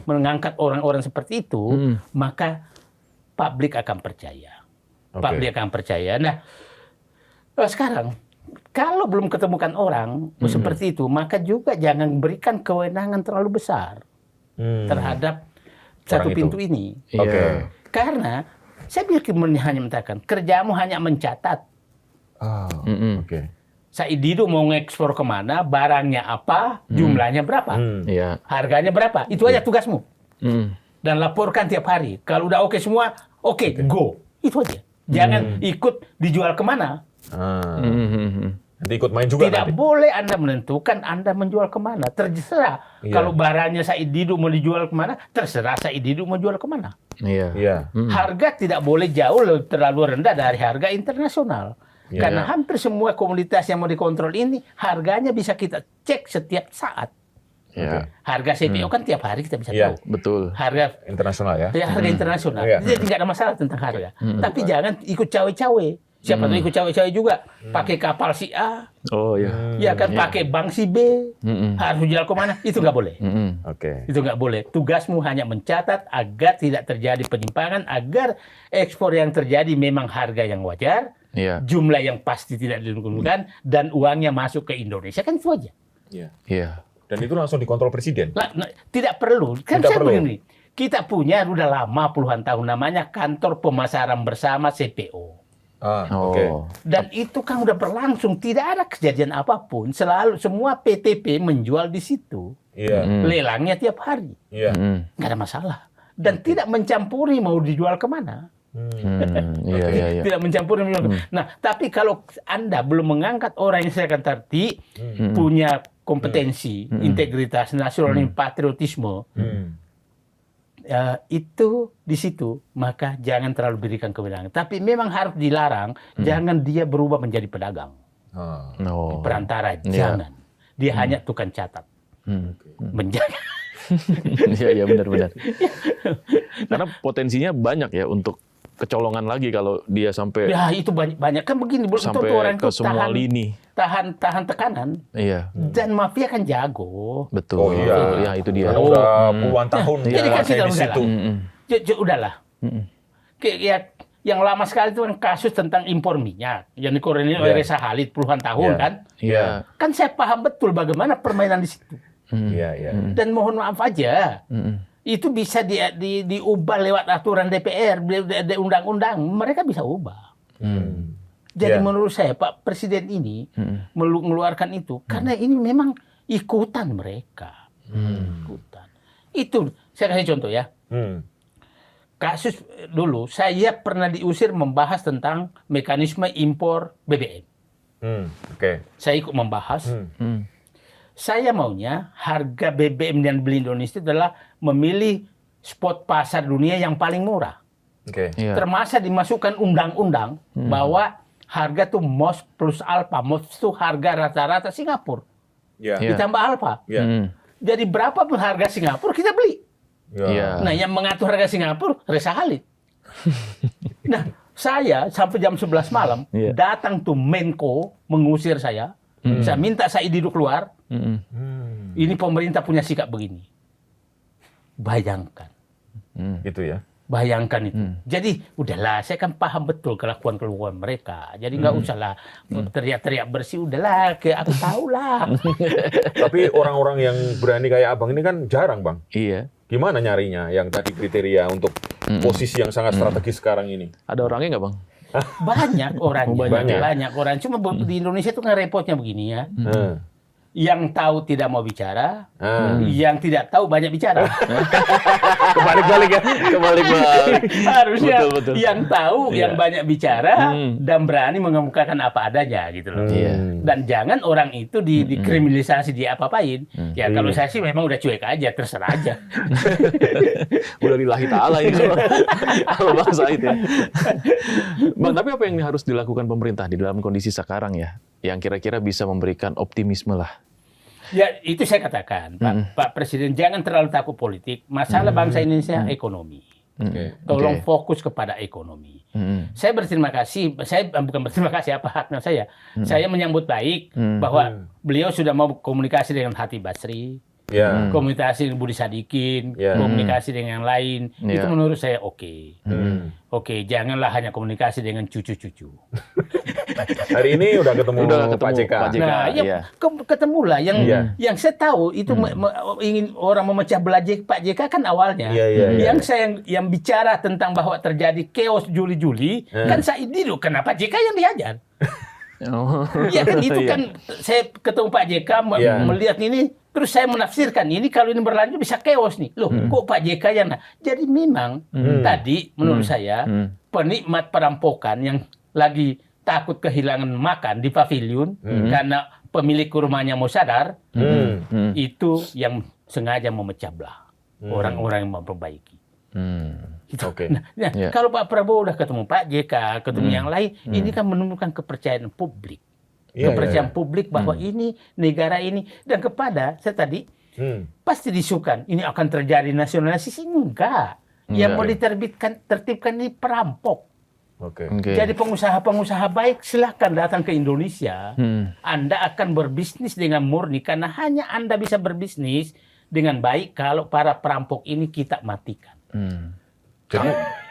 mengangkat orang-orang seperti itu, maka publik akan percaya. Publik akan percaya. Nah, sekarang kalau belum ketemukan orang seperti itu, maka juga jangan berikan kewenangan terlalu besar terhadap satu pintu ini. Karena saya hanya mengatakan kerjamu hanya mencatat Oke. Said Didu mau ngekspor kemana, barangnya apa, jumlahnya berapa, harganya berapa, itu aja tugasmu. Dan laporkan tiap hari. Kalau udah oke semua, go. Itu aja. Jangan ikut dijual kemana. Nanti ikut main juga. Tidak boleh Anda menentukan Anda menjual kemana. Terserah. Kalau barangnya Said Didu mau dijual kemana, terserah Said Didu mau jual kemana. Harga tidak boleh jauh terlalu rendah dari harga internasional. Karena hampir semua komoditas yang mau dikontrol ini, harganya bisa kita cek setiap saat. Harga CPO kan tiap hari kita bisa tahu. Betul. Harga internasional ya. Harga internasional. Jadi tidak ada masalah tentang harga. Tapi jangan ikut cawe-cawe. Siapa tuh ikut cawe-cawe juga. Pakai kapal si A. Ya kan pakai bank si B. Harus jual kemana? Itu nggak boleh. Itu nggak boleh. Tugasmu hanya mencatat agar tidak terjadi penyimpangan, agar ekspor yang terjadi memang harga yang wajar, jumlah yang pasti tidak dilakukan, dan uangnya masuk ke Indonesia, kan itu aja. Dan itu langsung dikontrol presiden. Tidak perlu. Kan saya begini. Kita punya udah lama puluhan tahun namanya Kantor Pemasaran Bersama CPO. Dan itu kan udah berlangsung, tidak ada kejadian apapun. Selalu semua PTP menjual di situ. Lelangnya tiap hari. Nggak ada masalah. Dan tidak mencampuri mau dijual kemana. Tidak mencampuri. Nah, tapi kalau Anda belum mengangkat orang yang saya akan terti, punya kompetensi, integritas, nasional, patriotisme, itu di situ, maka jangan terlalu berikan kewenangan. Tapi memang harus dilarang, jangan dia berubah menjadi pedagang. Perantara, jangan. Dia hanya tukang catat. Menjaga. Iya, benar-benar. Karena potensinya banyak ya untuk kecolongan lagi kalau dia sampai. Ya itu banyak kan begini, sampai orang ke semua lini. Tahan tekanan. Dan mafia kan jago. Betul. Ya itu dia. Udah puluhan tahun jadi kan kita di situ. Udahlah. Kayak yang lama sekali itu kan kasus tentang impor minyak yang dikoordinir oleh Reza Khalid puluhan tahun kan. Kan saya paham betul bagaimana permainan di situ. Dan mohon maaf aja. Itu bisa diubah lewat aturan DPR, undang-undang, mereka bisa ubah. Jadi menurut saya Pak Presiden ini mengeluarkan itu karena ini memang ikutan mereka. Ikutan. Itu saya kasih contoh ya. Kasus dulu saya pernah diusir membahas tentang mekanisme impor BBM. Saya ikut membahas. Saya maunya harga BBM yang beli Indonesia itu adalah memilih spot pasar dunia yang paling murah. Termasuk dimasukkan undang-undang bahwa harga tuh MOS plus alpha. MOS itu harga rata-rata Singapura. Ditambah alpha. Jadi berapapun harga Singapura kita beli. Nah yang mengatur harga Singapura Reza Khalid. Nah saya sampai jam 11 malam datang tuh Menko mengusir saya. Saya minta Said Didu keluar. Ini pemerintah punya sikap begini. Bayangkan. Gitu ya. Bayangkan itu. Jadi udahlah, saya kan paham betul kelakuan mereka. Jadi nggak usahlah teriak-teriak bersih. Udahlah, aku tahu lah. Tapi orang-orang yang berani kayak abang ini kan jarang, Bang. Gimana nyarinya yang tadi kriteria untuk posisi yang sangat strategis sekarang ini? Ada orangnya nggak, Bang? Banyak orangnya. Banyak orang. Cuma di Indonesia tuh kan repotnya begini ya. Yang tahu tidak mau bicara, yang tidak tahu banyak bicara. Kebalik-balik ya, kebalik-balik. Harusnya betul. Yang tahu, yang banyak bicara dan berani mengemukakan apa adanya gitu loh. Dan jangan orang itu dikriminalisasi, diapa-apain. Ya kalau saya sih memang udah cuek aja, terserah aja. Udah lillahi ta'ala ini kalau Bang Said ya. Bang, tapi apa yang harus dilakukan pemerintah di dalam kondisi sekarang ya? Yang kira-kira bisa memberikan optimisme lah. Ya itu saya katakan, Pak Presiden jangan terlalu takut politik. Masalah bangsa Indonesia ekonomi. Tolong fokus kepada ekonomi. Saya berterima kasih, saya bukan berterima kasih apa haknya saya. Saya menyambut baik bahwa beliau sudah mau komunikasi dengan Hati Basri, komunikasi dengan Budi Sadikin, komunikasi dengan yang lain. Itu menurut saya oke. Oke, janganlah hanya komunikasi dengan cucu-cucu. Hari ini udah ketemu Pak JK. Nah, ketemulah yang saya tahu itu ingin orang memecah belah Pak JK kan awalnya. Yang saya yang bicara tentang bahwa terjadi chaos Juli-Juli kan Said Didu, kenapa JK yang diajar? Ya kan itu kan saya ketemu Pak JK melihat ini, terus saya menafsirkan ini kalau ini berlanjut bisa chaos nih. Loh, kok Pak JK yang jadi memang tadi menurut saya penikmat perampokan yang lagi takut kehilangan makan di pavilion karena pemilik rumahnya mau sadar, itu yang sengaja memecah belah orang-orang yang memperbaiki. Gitu. Nah, kalau Pak Prabowo udah ketemu Pak JK, ketemu yang lain, ini kan menumbuhkan kepercayaan publik. Kepercayaan publik bahwa ini negara ini, dan kepada saya tadi pasti disukan ini akan terjadi nasionalisasi, enggak. Yang mau tertibkan ini perampok. Jadi pengusaha-pengusaha baik silakan datang ke Indonesia. Anda akan berbisnis dengan murni karena hanya Anda bisa berbisnis dengan baik kalau para perampok ini kita matikan.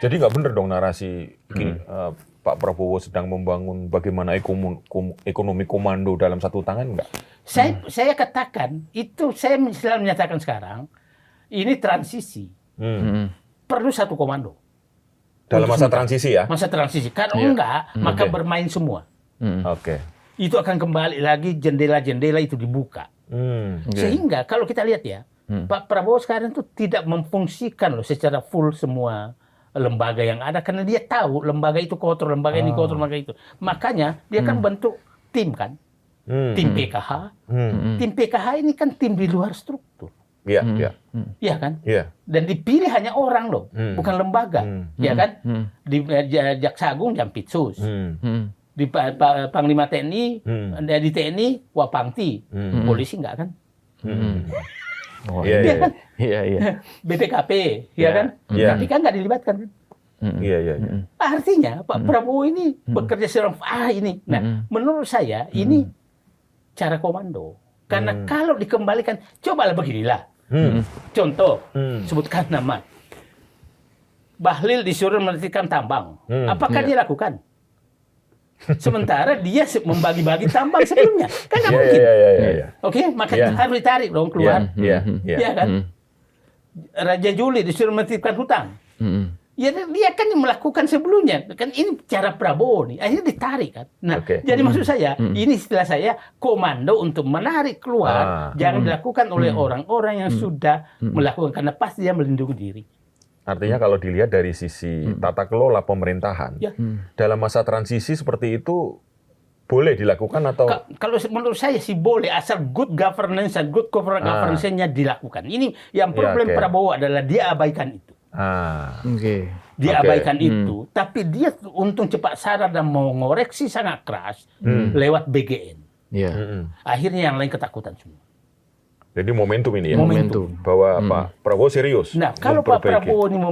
Jadi nggak benar dong narasi Pak Prabowo sedang membangun bagaimana ekonomi komando dalam satu tangan, nggak? Saya katakan itu, saya selalu menyatakan sekarang ini transisi, perlu satu komando dalam masa transisi ya. Masa transisi, kalau enggak maka bermain semua. Itu akan kembali lagi jendela-jendela itu dibuka. Sehingga kalau kita lihat ya, Pak Prabowo sekarang itu tidak memfungsikan loh secara full semua lembaga yang ada karena dia tahu lembaga itu kotor, lembaga ini kotor, lembaga itu. Makanya dia kan bentuk tim kan, tim PKH. Tim PKH ini kan tim di luar struktur. Iya kan? Dan dipilih hanya orang loh, bukan lembaga. Iya kan? Di Jaksa Agung Jampitsus. Di Panglima TNI, di TNI Wapangti. Polisi enggak kan? BPKP, ya kan? Tapi kan nggak dilibatkan kan? Artinya Pak Prabowo ini bekerja secara ini. Nah, menurut saya ini cara komando. Karena kalau dikembalikan, cobalah beginilah. Contoh, sebutkan nama. Bahlil disuruh menghentikan tambang. Apakah dia lakukan? Sementara dia membagi-bagi tambang sebelumnya. Kan nggak mungkin. Oke, makanya harus ditarik dong keluar. Iya kan? Raja Juli disuruh menetapkan hutang. Ya dia kan yang melakukan sebelumnya. Kan ini cara Prabowo nih. Akhirnya ditarik kan. Nah, jadi maksud saya, ini istilah saya komando untuk menarik keluar. Jangan dilakukan oleh orang-orang yang sudah melakukan. Karena pasti dia melindungi diri. Artinya kalau dilihat dari sisi tata kelola pemerintahan, dalam masa transisi seperti itu boleh dilakukan atau? Kalau menurut saya sih boleh, asal good governance dan good corporate governance-nya dilakukan. Ini yang problem Prabowo adalah dia abaikan itu. Dia abaikan itu, tapi dia untung cepat sadar dan mau ngoreksi sangat keras lewat BGN. Akhirnya yang lain ketakutan semua. Jadi momentum ini ya, momentum bahwa Pak Prabowo serius. Nah, kalau Pak Prabowo ini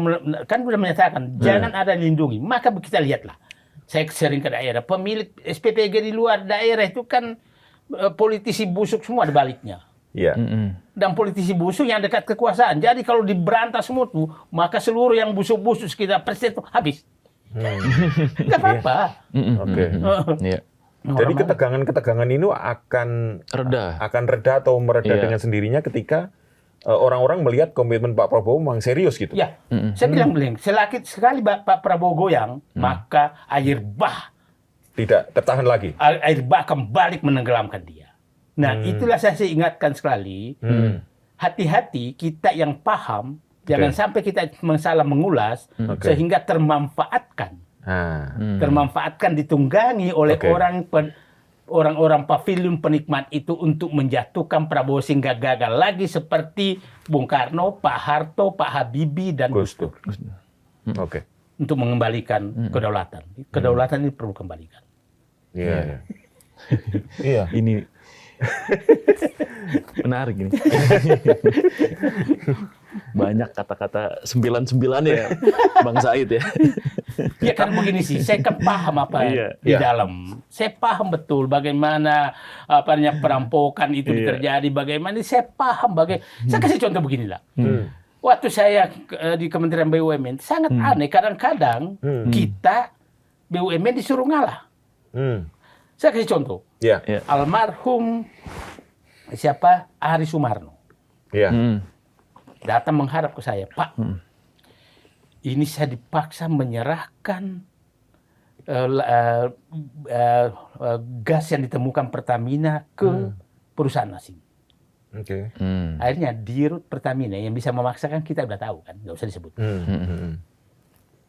kan sudah menyatakan jangan ada lindungi, maka kita lihatlah. Saya sering ke daerah, pemilik SPPG di luar daerah itu kan politisi busuk semua di baliknya. Dan politisi busuk yang dekat kekuasaan. Jadi kalau diberantas semua tuh, maka seluruh yang busuk-busuk sekitar presiden itu habis. Nggak apa-apa. Jadi ketegangan-ketegangan ini akan reda atau mereda dengan sendirinya ketika orang-orang melihat komitmen Pak Prabowo memang serius gitu. Ya, saya bilang selakit sekali Pak Prabowo goyang, maka air bah tidak tertahan lagi. Air bah akan balik menenggelamkan dia. Nah, itulah saya ingatkan sekali. Hati-hati kita yang paham, jangan sampai kita salah mengulas sehingga termanfaatkan. Termanfaatkan, ditunggangi oleh orang-orang pavilion penikmat itu untuk menjatuhkan Prabowo sehingga gagal lagi seperti Bung Karno, Pak Harto, Pak Habibie, dan Gus Dur. Untuk mengembalikan kedaulatan. Kedaulatan ini perlu kembalikan. Iya. Ini menarik ini. Banyak kata-kata 99 ya, Bang Said ya. Ya kan begini sih, saya kan paham apa di dalam. Saya paham betul bagaimana perampokan itu terjadi, bagaimana saya paham saya kasih contoh beginilah. Waktu saya di Kementerian BUMN sangat aneh, kadang-kadang kita BUMN disuruh ngalah. Saya kasih contoh. Almarhum Ari Sumarno. Datang menghadap ke saya, Pak. Ini saya dipaksa menyerahkan gas yang ditemukan Pertamina ke perusahaan asing. Oke. Akhirnya Dirut Pertamina yang bisa memaksakan kita udah tahu kan, nggak usah disebut.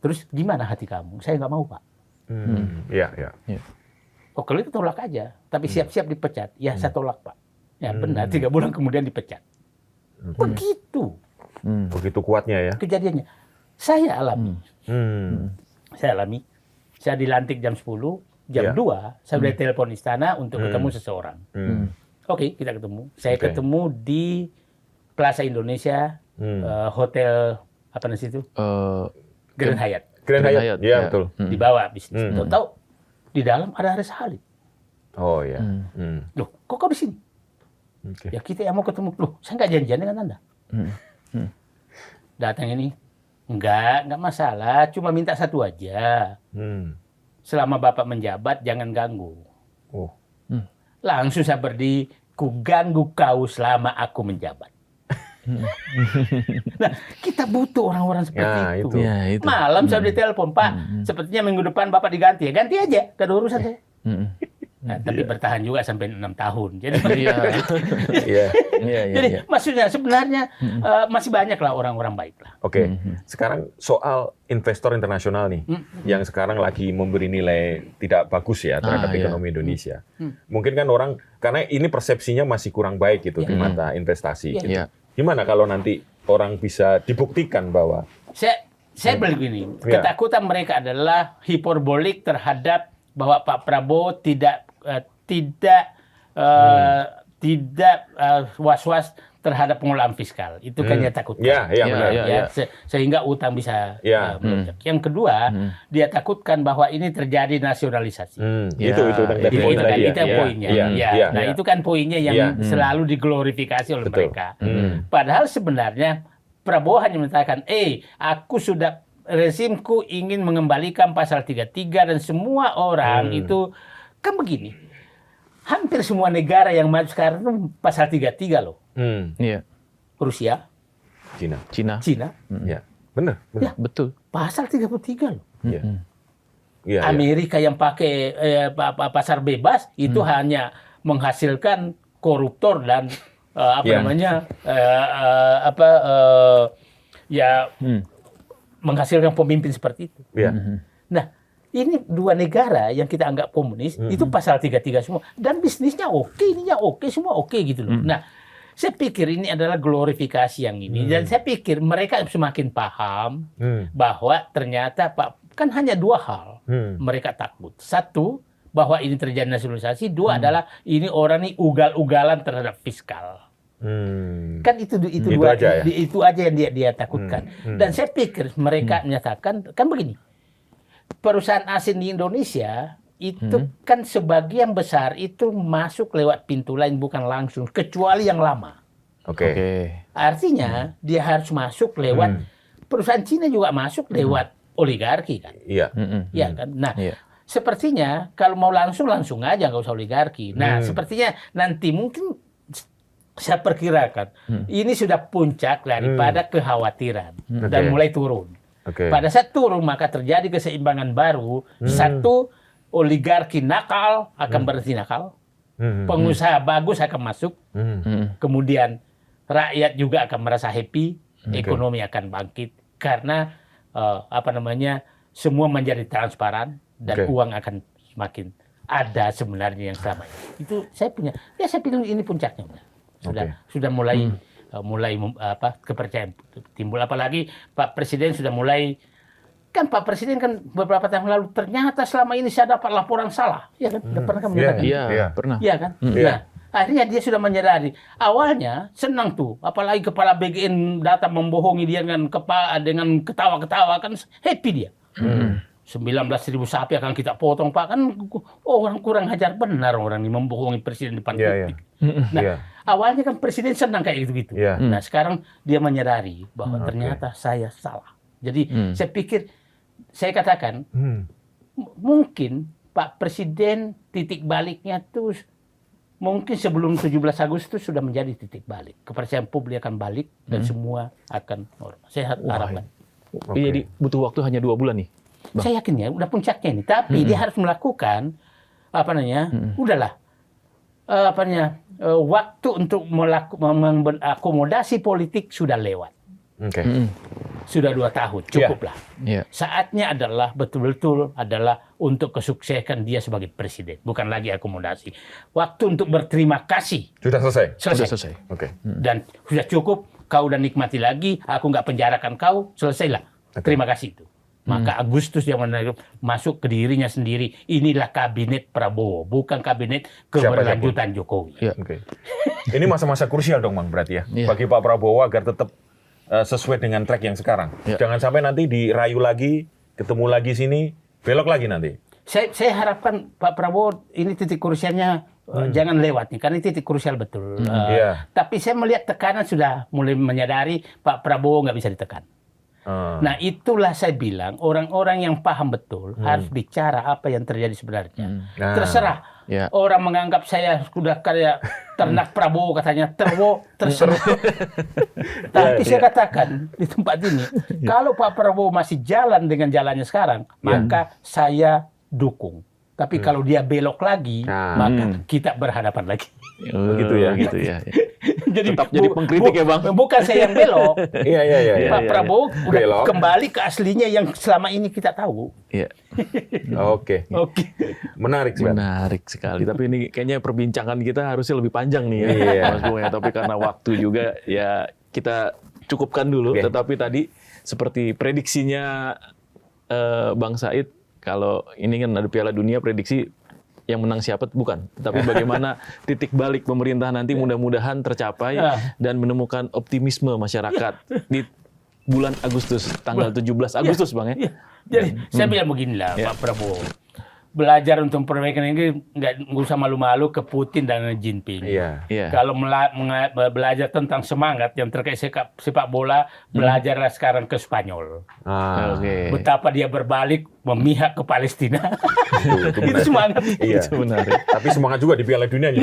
Terus gimana hati kamu? Saya nggak mau, Pak. Iya. Oh, kalau itu tolak aja, tapi siap-siap dipecat. Ya, saya tolak, Pak. Ya benar, 3 bulan kemudian dipecat. Begitu. Begitu kuatnya ya. Kejadiannya. Saya alami. Saya dilantik jam 10, jam 2, saya udah telepon istana untuk ketemu seseorang. Oke, kita ketemu. Saya ketemu di Plaza Indonesia, hotel apa namanya itu? Grand Hyatt. Grand Hyatt, ya betul. Di bawah bisnis. Tahu di dalam ada Haris Khalid. Oh ya. Loh, kok kau di sini? Ya kita yang mau ketemu. Loh, saya nggak janjian dengan Anda. Datang ini, enggak masalah. Cuma minta satu aja. Selama Bapak menjabat, jangan ganggu. Langsung saya berdiri, ku ganggu kau selama aku menjabat. Nah, kita butuh orang-orang seperti itu. Itu. Malam saya ditelepon, Pak, sepertinya minggu depan Bapak diganti. Ya, ganti aja, gak ada urusan saya. Nah, tapi bertahan juga sampai 6 tahun. Jadi, jadi maksudnya sebenarnya masih banyak lah orang-orang baik lah. Oke, sekarang soal investor internasional nih, yang sekarang lagi memberi nilai tidak bagus ya terhadap ekonomi Indonesia. Mungkin kan orang, karena ini persepsinya masih kurang baik gitu di mata investasi. Gitu. Gimana kalau nanti orang bisa dibuktikan bahwa... Saya begini, ketakutan mereka adalah hiperbolik terhadap bahwa Pak Prabowo tidak was-was terhadap pengelolaan fiskal. Itu kan dia takutkan. Sehingga utang bisa melonjak. Yang kedua, dia takutkan bahwa ini terjadi nasionalisasi. Itu poinnya. Nah, itu kan poinnya yang selalu diglorifikasi oleh mereka. Padahal sebenarnya Prabowo hanya mengatakan, rezimku ingin mengembalikan pasal 33 dan semua orang itu kan begini. Hampir semua negara yang maju sekarang itu pasal 33 loh. Rusia, Cina. Ya, benar. Ya, betul. Pasal 33 loh. Ya, Amerika yang pakai pasar bebas itu hanya menghasilkan koruptor dan menghasilkan pemimpin seperti itu. Nah, ini 2 negara yang kita anggap komunis, itu pasal 33 semua. Dan bisnisnya oke, ininya oke, semua oke gitu loh. Nah, saya pikir ini adalah glorifikasi yang ini. Dan saya pikir mereka semakin paham bahwa ternyata kan hanya 2 hal mereka takut. 1, bahwa ini terjadi nasionalisasi. 2 adalah ini orang ini ugal-ugalan terhadap fiskal. Kan itu aja yang dia takutkan. Dan saya pikir mereka menyatakan kan begini, perusahaan asing di Indonesia itu kan sebagian besar itu masuk lewat pintu lain bukan langsung, kecuali yang lama. Artinya dia harus masuk lewat perusahaan Cina juga masuk lewat oligarki kan. Iya kan. Nah, sepertinya kalau mau langsung aja, nggak usah oligarki. Nah, sepertinya nanti mungkin saya perkirakan ini sudah puncak daripada kekhawatiran dan mulai turun. Pada saat turun maka terjadi keseimbangan baru. 1, oligarki nakal akan berhenti nakal, pengusaha bagus akan masuk, kemudian rakyat juga akan merasa happy, ekonomi akan bangkit karena semua menjadi transparan dan uang akan semakin ada sebenarnya yang selama ini. Itu saya pikir ini puncaknya. Sudah mulai kepercayaan timbul, apalagi Pak Presiden sudah mulai Pak Presiden kan beberapa tahun lalu ternyata selama ini saya dapat laporan salah, ya kan? Pernah kan menyatakan? Pernah. Iya kan? Nah, akhirnya dia sudah menyadari. Awalnya senang tuh, apalagi kepala BGN datang membohongi dia dengan ketawa-ketawa kan happy dia. 19.000 sapi akan kita potong, Pak, kan orang kurang ajar benar orang ini membohongi presiden depan publik. Awalnya kan presiden senang kayak gitu-gitu. Nah, sekarang dia menyadari bahwa ternyata saya salah. Jadi saya pikir, saya katakan mungkin Pak Presiden titik baliknya tuh mungkin sebelum 17 Agustus sudah menjadi titik balik. Kepercayaan publik akan balik dan semua akan normal. Saya harapkan. Jadi butuh waktu hanya 2 bulan nih. Saya yakin ya, udah puncaknya ini. Tapi dia harus melakukan udahlah waktu untuk mengakomodasi politik sudah lewat. Oke. Sudah 2 tahun, cukuplah. Yeah. Saatnya adalah betul-betul adalah untuk kesuksesan dia sebagai presiden, bukan lagi akomodasi. Waktu untuk berterima kasih. Sudah selesai. Sudah selesai. Oke. Dan sudah cukup, kau udah nikmati lagi, aku nggak penjarakan kau, selesailah. Terima kasih itu. Maka Agustus yang masuk ke dirinya sendiri, inilah kabinet Prabowo, bukan kabinet keberlanjutan Jokowi. Yeah. Oke. Ini masa-masa krusial dong, Bang, berarti ya. Iya. Bagi Pak Prabowo agar tetap sesuai dengan track yang sekarang. Ya. Jangan sampai nanti dirayu lagi, ketemu lagi sini, belok lagi nanti. Saya harapkan Pak Prabowo ini titik krusialnya jangan lewat nih, karena ini titik krusial betul. Iya. Tapi saya melihat tekanan sudah mulai menyadari Pak Prabowo nggak bisa ditekan. Nah itulah saya bilang orang-orang yang paham betul harus bicara apa yang terjadi sebenarnya. Terserah. Ya. Orang menganggap saya sudah kayak ternak Prabowo katanya, terserah. Tapi saya katakan di tempat ini, kalau Pak Prabowo masih jalan dengan jalannya sekarang, maka saya dukung. Tapi kalau dia belok lagi, maka kita berhadapan lagi. Begitu ya. Gitu ya. Jadi Tetap jadi pengkritik ya, Bang. Bukan saya yang belok. Iya. Pak Prabowo udah Belok. kembali ke aslinya yang selama ini kita tahu. Iya. Oke. Menarik sekali. Menarik sekali. Tapi ini kayaknya perbincangan kita harusnya lebih panjang nih ya, Iya. Mas Bung ya. Tapi karena waktu juga ya kita cukupkan dulu. Oke. Tetapi tadi seperti prediksinya Bang Said, kalau ini kan ada Piala Dunia, prediksi yang menang siapa bukan, tapi bagaimana titik balik pemerintah nanti mudah-mudahan tercapai dan menemukan optimisme masyarakat di bulan Agustus, tanggal 17 Agustus, Bang ya. Jadi saya bilang beginilah, Pak Prabowo. Belajar untuk perbaikan ini nggak usah malu-malu ke Putin dan Jinping. Iya. Kalau belajar tentang semangat yang terkait sepak bola, belajarlah sekarang ke Spanyol. Oke. Betapa dia berbalik memihak ke Palestina. Itu semangat. Iya. Itu menarik. Tapi semangat juga di Piala Dunia.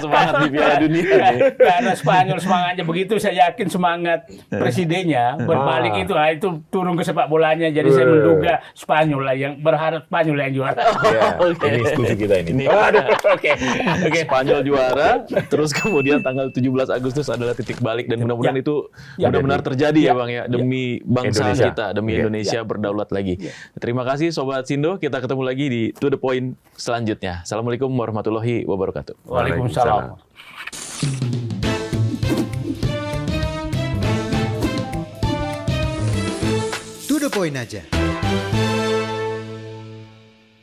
Semangat di Piala Dunia. Karena Spanyol semangatnya begitu, saya yakin semangat presidennya berbalik itu turun ke sepak bolanya. Jadi saya menduga Spanyol lah yang berharap Spanyol yang juara. Iya. Ini setuju kita ini. Oke. Spanyol juara, terus kemudian tanggal 17 Agustus adalah titik balik dan mudah-mudahan itu benar-benar terjadi ya, Bang ya, demi bangsa Indonesia. kita, demi Indonesia berdaulat lagi. Terima kasih Sobat Sindo, kita ketemu lagi di To The Point selanjutnya. Assalamualaikum warahmatullahi wabarakatuh. Waalaikumsalam. To the point aja.